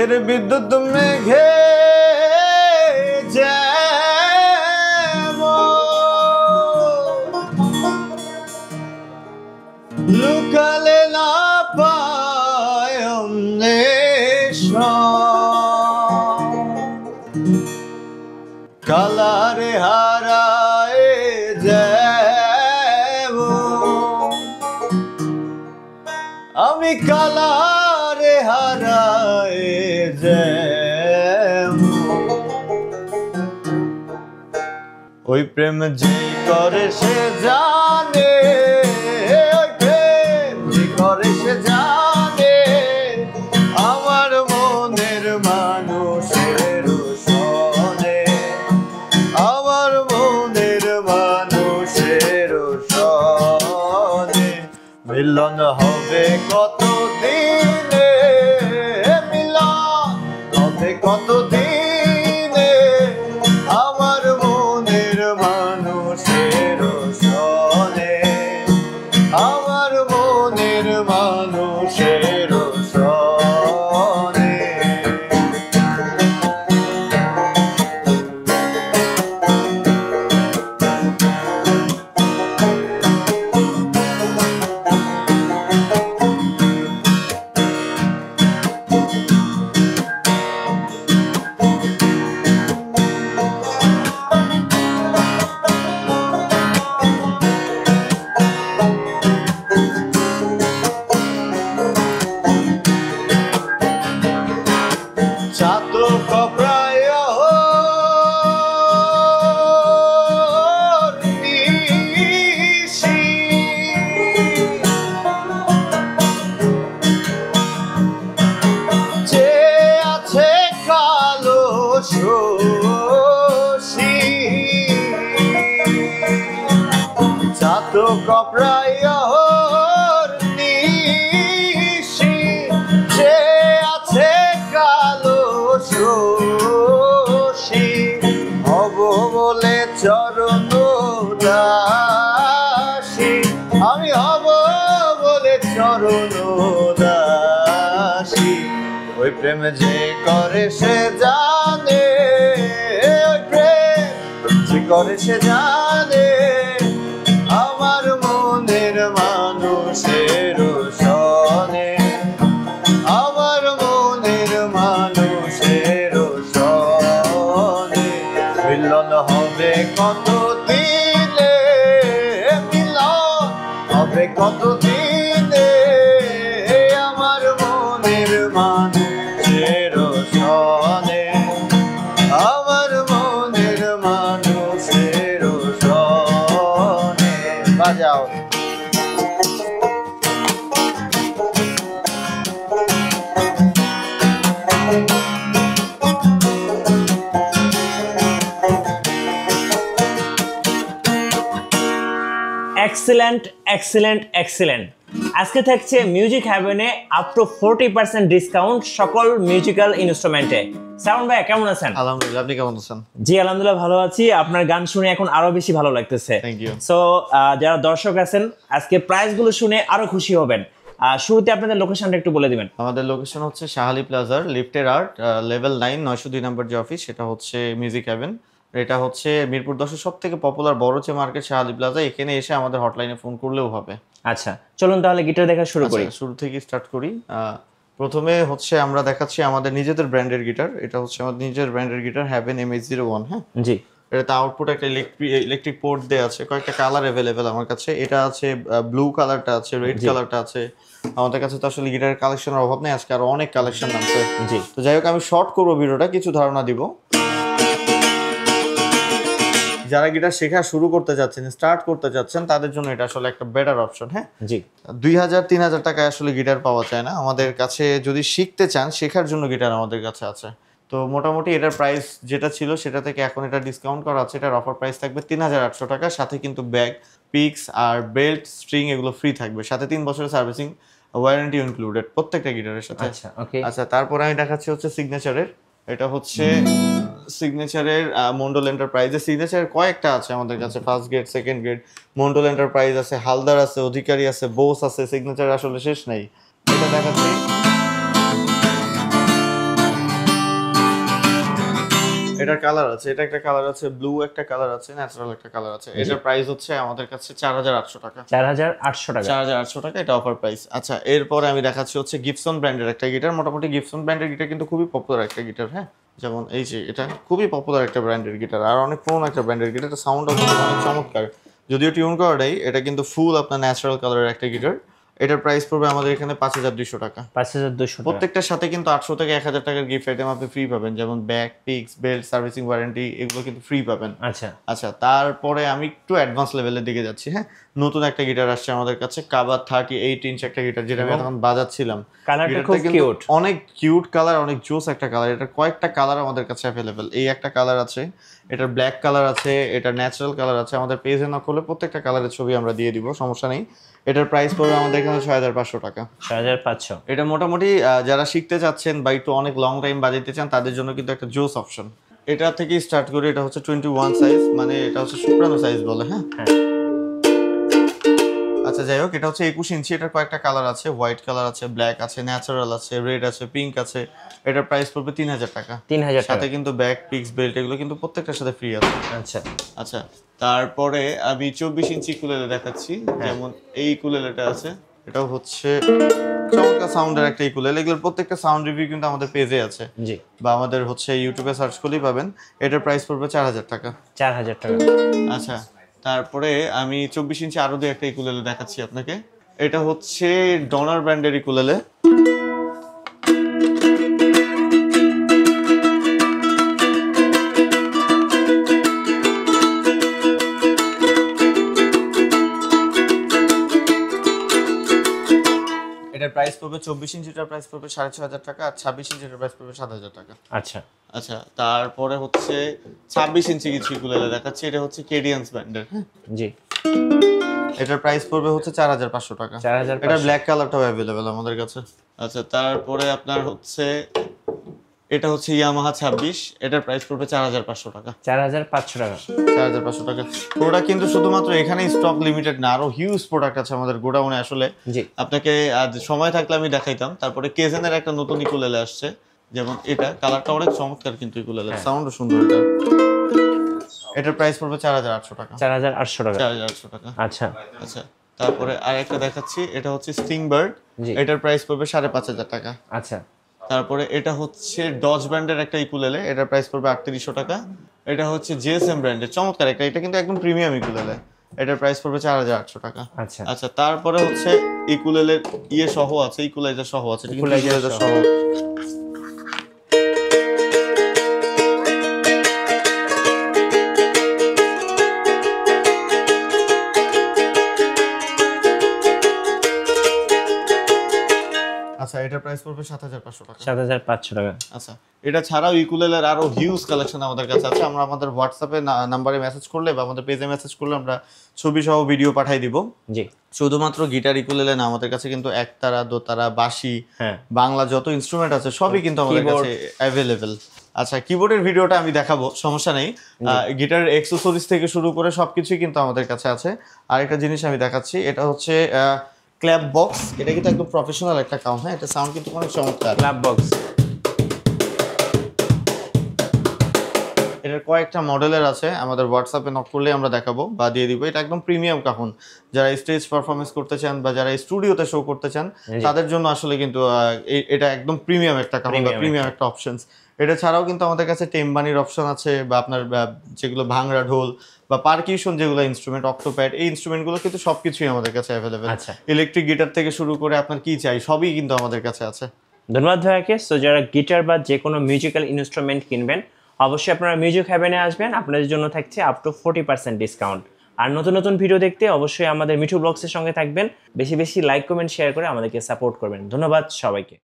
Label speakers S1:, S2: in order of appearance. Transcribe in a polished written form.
S1: রাতের বিদ্যুৎ মেঘে লুকালে না পায় কালারে হারায় যাব আমি কালারে হারায় যাব ওই প্রেম যে করে সে জানে ওই প্রেম যে করে সে জানে আমার মনের মানুষের সনে আমার মনের মানুষের সনে মিলন হবে কত দিনে মিলন হবে কত দিনে আমার মনের মানুষের সনে আমার মনের মানুষের সনে চাতক প্রায় নিশি যে আছে কালো শশী চাতক প্রায় নিশি যে আছে কালো শশী হব বলে চরণ দাসী আমি হব বলে চরণ দাসী ওই প্রেম যে করে সে জানে ওই প্রেম যে করে সে জানে আমার মনের মানুষের সনে আমার মনের মানুষের সনে মিলন হবে কত দিনে মিলন হবে কত দিনে আমার মনের মানুষের সনে আমার মনের মানুষের সনে বাজাও
S2: এক্সেলেন্ট এক্সেলেন্ট এক্সেলেন্ট আজকে থাকছে মিউজিক হ্যাভেনে আপ টু 40% ডিসকাউন্ট সকল মিউজিক্যাল ইনস্ট্রুমেন্টে। শ্রাবণ ভাই কেমন আছেন?
S1: আলহামদুলিল্লাহ, আপনি কেমন আছেন?
S2: জি আলহামদুলিল্লাহ ভালো আছি। আপনার গান শুনে এখন আরো বেশি ভালো লাগতেছে।
S1: Thank you.
S2: সো যারা দর্শক আছেন আজকে প্রাইসগুলো শুনে আরো খুশি হবেন। শুরুতে আপনাদের লোকেশনটা একটু বলে দিবেন।
S1: আমাদের লোকেশন হচ্ছে শাহালি প্লাজার লিফটের আর্ট লেভেল 9 902 নম্বর যে অফিস, সেটা হচ্ছে মিউজিক হ্যাভেন। এটা হচ্ছে মিরপুর 10 সব থেকে পপুলার বড় যে মার্কেট শাহালি প্লাজা। এখানে এসে আমাদের হটলাইনে ফোন করলেও হবে।
S2: আচ্ছা চলুন তাহলে গিটার দেখা শুরু করি।
S1: শুরু থেকে স্টার্ট করি। প্রথমে হচ্ছে আমরা দেখাচ্ছি আমাদের নিজেদের ব্র্যান্ডের গিটার। এটা হচ্ছে আমাদের নিজের ব্র্যান্ডের গিটার হ্যাভেন MH01। হ্যাঁ
S2: জি,
S1: এটাতে আউটপুট একটা ইলেকট্রিক পোর্ট দেওয়া আছে, কয়েকটা কালার অ্যাভেলেবেল আমার কাছে। এটা আছে ব্লু কালারটা আছে, রেড কালারটা আছে। আমাদের কাছে তো আসলে গিটারের কালেকশনের অভাব নেই, আজকে আরো অনেক কালেকশন নামছে।
S2: জি,
S1: তো যাই হোক আমি শর্ট করবো ভিডিওটা, কিছু ধারণা দিব। যারা গিটার শেখা শুরু করতে যাচ্ছেন, স্টার্ট করতে যাচ্ছেন, তাদের জন্য এটা আসলে একটা বেটার অপশন। হ্যাঁ
S2: জি,
S1: 2000-3000 টাকায় আসলে গিটার পাওয়া যায় না আমাদের কাছে। যদি শিখতে চান, শেখার জন্য গিটার আমাদের কাছে আছে। তো মোটামুটি এটার প্রাইস যেটা ছিল সেটা থেকে এখন এটা ডিসকাউন্ট করা আছে। এটার অফার প্রাইস থাকবে 3800 টাকা, সাথে কিন্তু ব্যাগ, পিক্স আর বেল্ট, স্ট্রিং এগুলো ফ্রি থাকবে, সাথে 3 বছরের সার্ভিসিং ওয়ারেন্টি ইনক্লুডেড প্রত্যেকটা গিটারের সাথে।
S2: আচ্ছা ওকে।
S1: আচ্ছা তারপর আমি দেখাচ্ছি হচ্ছে সিগনেচারের। এটা হচ্ছে সিগনেচারের মন্ডল এন্টারপ্রাইজের। সিগনেচারের কয়েকটা আছে আমাদের কাছে, first grade, second grade. Mondal enterprise আছে, হালদার আছে, অধিকারী আছে, বোস আছে। সিগনেচার আসলে শেষ নেই। এটা দেখাচ্ছি, এটার কালার আছে, এটা একটা কালার আছে, ব্লু একটা কালার আছে, ন্যাচারাল একটা কালার আছে। এটার প্রাইস হচ্ছে আমাদের কাছে 4800 টাকা।
S2: 4800 টাকা।
S1: 4800 টাকা, এটা অফার প্রাইস। আচ্ছা, এরপরে আমি দেখাচ্ছি হচ্ছে গিবসন ব্র্যান্ডের একটা গিটার। মোটামুটি গিবসন ব্র্যান্ডের গিটার কিন্তু খুবই পপুলার একটা গিটার, হ্যাঁ। যেমন এই যে এটা খুবই পপুলার একটা ব্র্যান্ডের গিটার, আর অনেক পুরনো একটা ব্র্যান্ডের গিটার। এটা সাউন্ড অনেক চমৎকার, যদিও টিউন করাটাই। এটা কিন্তু ফুল আপনার ন্যাচারাল কালারের একটা গিটার। এটার প্রাইস পড়বে আমাদের এখানে 5200 টাকা।
S2: 5200 টাকা।
S1: প্রত্যেকটার সাথে কিন্তু 800 থেকে 1000 টাকার গিফট আইটেম আপনি ফ্রি পাবেন, যেমন bag, pix, belt, servicing warranty, এগুলো কিন্তু ফ্রি পাবেন।
S2: আচ্ছা
S1: আচ্ছা, তারপরে আমি একটু অ্যাডভান্স লেভেলের দিকে যাচ্ছি, হ্যাঁ। নতুন একটা গিটার আসছে আমাদের কাছে, কাবা 38 ইঞ্চ একটা গিটার, যেটা আমি তখন বাজাচ্ছিলাম।
S2: কালারটা খুব কিউট,
S1: অনেক কিউট কালার, অনেক জোস একটা কালার। এটার কয়েকটা কালার আমাদের কাছে অ্যাভেলেবেল। এই একটা কালার আছে, এটার ব্ল্যাক কালার আছে, এটার ন্যাচারাল কালার আছে। আমাদের পেজে না করলে প্রত্যেকটা কালারের ছবি আমরা দিয়ে দিব, সমস্যা নেই। এটার প্রাইস পড়বে আমাদের এখানে 6500 টাকা।
S2: 6500।
S1: এটা মোটামুটি যারা শিখতে চাচ্ছেন বা একটু অনেক লং টাইম বাজাইতে চান তাদের জন্য কিন্তু একটা জোস অপশন। এটা থেকে স্টার্ট করে, এটা হচ্ছে 21 সাইজ, মানে এটা হচ্ছে সুপ্রানো সাইজ বলে, হ্যাঁ। আচ্ছা, যাই হোক, এটা হচ্ছে 21 ইঞ্চি। এটার কয়েকটা কালার আছে, হোয়াইট কালার আছে, ব্ল্যাক আছে, ন্যাচারাল আছে, রেড আছে, পিঙ্ক আছে। এটার প্রাইস পড়বে 3000 টাকা।
S2: 3000 টাকা।
S1: সাথে কিন্তু ব্যাগ, পিক্স, বেল্ট এগুলো কিন্তু প্রত্যেকটার সাথে ফ্রি আছে।
S2: আচ্ছা
S1: আচ্ছা, তারপরে আমি 24 ইঞ্চি কুলেলে দেখাচ্ছি। যেমন এই কুলেলেটা আছে, এটাও হচ্ছে চমৎকার সাউন্ডের একটা ইকুলেলে। এগুলোর প্রত্যেকটা সাউন্ড রিভিউ কিন্তু আমাদের পেজে আছে,
S2: জি,
S1: বা আমাদের হচ্ছে ইউটিউবে সার্চ করলেই পাবেন। এটার প্রাইস পড়বে 4000 টাকা।
S2: 4000 টাকা।
S1: আচ্ছা, তারপরে আমি 24 ইঞ্চি আরো দিয়ে একটা ইকুলেলে দেখাচ্ছি আপনাকে। এটা হচ্ছে ডনার ব্র্যান্ডের ইকুলেলে। এটার প্রাইস পড়বে 24 ইঞ্চিটার প্রাইস পড়বে 6500 টাকা, আর 26 ইঞ্চিটার প্রাইস পড়বে 7000 টাকা।
S2: আচ্ছা
S1: আচ্ছা, তারপরে হচ্ছে 26 ইঞ্চি কিছু ইকুলেলে দেখাচ্ছি। এটা হচ্ছে কেডিয়ান্স ব্র্যান্ডের, হ্যাঁ।
S2: জি,
S1: এটার প্রাইস পড়বে হচ্ছে 4500 টাকা।
S2: 4500।
S1: এটা ব্ল্যাক কালারটাও অ্যাভেলেবেল আমাদের কাছে। আচ্ছা, তারপরে আপনার হচ্ছে এটা হচ্ছে ইয়ামাহা 26। এটার প্রাইস পড়বে 4500 টাকা।
S2: 4500 টাকা।
S1: 4500 টাকা। প্রোডাক্ট কিন্তু শুধুমাত্র এখানেই স্টক লিমিটেড না, আরো হিউজ প্রোডাক্ট আছে আমাদের গোডাউনে আসলে।
S2: জি,
S1: আপনাকে আজ সময় থাকলে আমি দেখাইতাম। তারপরে কেজেনের একটা নতুন ইকুলেলে আসছে, যেমন এটা কালারটা অনেক চমৎকার, কিন্তু ইকুলেলে সাউন্ডও সুন্দর। এটা এটার প্রাইস পড়বে 4800 টাকা।
S2: 4800 টাকা।
S1: 4800 টাকা।
S2: আচ্ছা
S1: আচ্ছা, তারপরে আরেকটা দেখাচ্ছি। এটা হচ্ছে স্টিং বার্ড।
S2: জি,
S1: এটার প্রাইস পড়বে 5500 টাকা।
S2: আচ্ছা
S1: তারপরে এটা হচ্ছে ডজ ব্র্যান্ডের একটা ইকুলেলে। এটার প্রাইস পড়বে 3800 টাকা। এটা হচ্ছে জিএসএম ব্র্যান্ডের চমৎকার একটা, এটা কিন্তু একদম প্রিমিয়াম ইকুলেলে। এটার প্রাইস পড়বে 4800 টাকা।
S2: আচ্ছা
S1: আচ্ছা, তারপরে হচ্ছে ইকুলেলের ইয়ে সহ আছে, ইকুলাইজার সহ আছে। এটা কিন্তু
S2: ইকুলাইজার
S1: ইকুলাইজার
S2: সহ।
S1: সহ। আচ্ছা, এটার প্রাইস পড়বে 7500 টাকা।
S2: 7500 টাকা।
S1: আচ্ছা, এটা ছাড়াও ইকুলেলের আরো হিউজ কালেকশন আমাদের কাছে আছে। আমরা আমাদের হোয়াটসঅ্যাপে নাম্বারে মেসেজ করলে বা আমাদের পেজে মেসেজ করলে আমরা ছবি সহ ভিডিও পাঠিয়ে দিব।
S2: জি,
S1: শুধুমাত্র গিটার ইকুলেলে না, আমাদের কাছে কিন্তু একতারা, দোতারা, বাঁশি,
S2: হ্যাঁ,
S1: বাংলা যত ইনস্ট্রুমেন্ট আছে সবই কিন্তু আমাদের কাছে অ্যাভেলেবেল। আচ্ছা, কিবোর্ডের ভিডিওটা আমি দেখাবো, সমস্যা নেই। গিটার অ্যাক্সেসরিজ থেকে শুরু করে সবকিছুই কিন্তু আমাদের কাছে আছে। আর একটা জিনিস আমি দেখাচ্ছি, এটা হচ্ছে ক্ল্যাপ বক্স। এটা কিন্তু একদম প্রফেশনাল একটা কাউন্ট, হ্যাঁ। এটা সাউন্ড কিন্তু অনেক চমৎকার।
S2: Club box.
S1: এটার কয়েকটা মডেলের আছে, আমাদের হোয়াটসঅ্যাপে নক করলে আমরা দেখাবো বা দিয়ে দিব। এটা একদম প্রিমিয়াম কাহুন, যারা স্টেজ পারফরমেন্স করতে চান বা যারা স্টুডিওতে শো করতে চান তাদের জন্য আসলে কিন্তু এটা একদম প্রিমিয়াম একটা কাহুন বা প্রিমিয়াম একটা অপশনস। এটা ছাড়াও কিন্তু আমাদের কাছে টেম্বানির অপশন আছে, বা আপনার যেগুলো ভাংরা ঢোল বা পারকিউশন যেগুলো ইনস্ট্রুমেন্ট, অক্টোপ্যাড, এই ইনস্ট্রুমেন্টগুলো কিন্তু সবকিছুই আমাদের কাছে অ্যাভেলেবেল।
S2: আচ্ছা,
S1: ইলেকট্রিক গিটার থেকে শুরু করে আপনার কি চাই সবই কিন্তু আমাদের কাছে আছে।
S2: ধন্যবাদ ভাইয়াকে। সো যারা গিটার বা যে কোনো মিউজিক্যাল ইনস্ট্রুমেন্ট কিনবেন, অবশ্যই আপনারা মিউজিক হ্যাভেনে আসবেন। আপনাদের জন্য থাকছে আপ টু 40% ডিসকাউন্ট। আর নতুন নতুন ভিডিও দেখতে অবশ্যই আমাদের মিঠু ব্লগসের সঙ্গে থাকবেন। বেশি বেশি লাইক, কমেন্ট, শেয়ার করে আমাদেরকে সাপোর্ট করবেন। ধন্যবাদ সবাইকে।